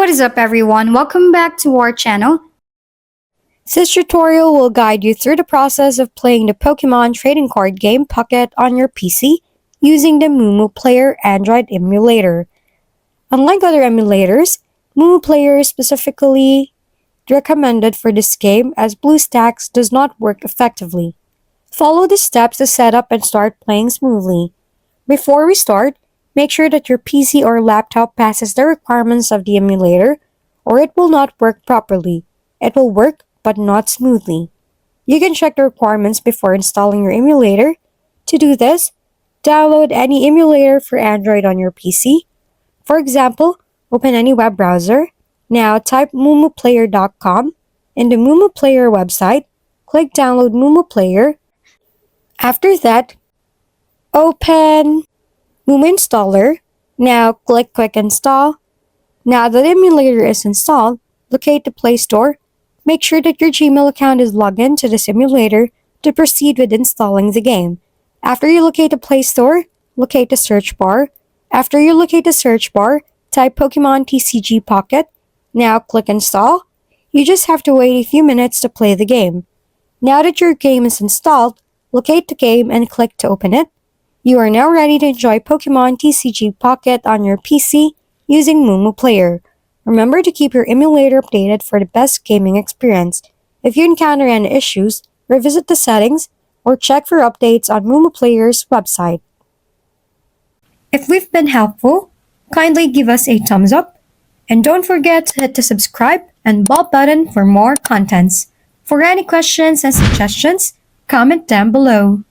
What is up everyone? Welcome back to our channel. This tutorial will guide you through the process of playing the Pokemon trading card game Pocket on your PC using the emulator Android emulator. Unlike other emulators, emulator is specifically recommended for this game as BlueStacks does not work effectively. Follow the steps to set up and start playing smoothly. Before we start, make sure that your PC or laptop passes the requirements of the emulator, or it will not work properly. It will work, but not smoothly. You can check the requirements before installing your emulator. To do this, download any emulator for Android on your PC. For example, open any web browser. Now type mumuplayer.com. In the mumuplayer website, click download mumuplayer. After that, open Mumu Installer. Now click Quick Install. Now that the emulator is installed, locate the Play Store. Make sure that your Gmail account is logged in to the emulator to proceed with installing the game. After you locate the Play Store, locate the search bar. After you locate the search bar, type Pokémon TCG Pocket. Now click Install. You just have to wait a few minutes to play the game. Now that your game is installed, locate the game and click to open it. You are now ready to enjoy Pokemon TCG Pocket on your PC using emulator. Remember to keep your emulator updated for the best gaming experience. If you encounter any issues, revisit the settings or check for updates on emulator's website. If we've been helpful, kindly give us a thumbs up and don't forget to hit the subscribe and bell button for more contents. For any questions and suggestions, comment down below.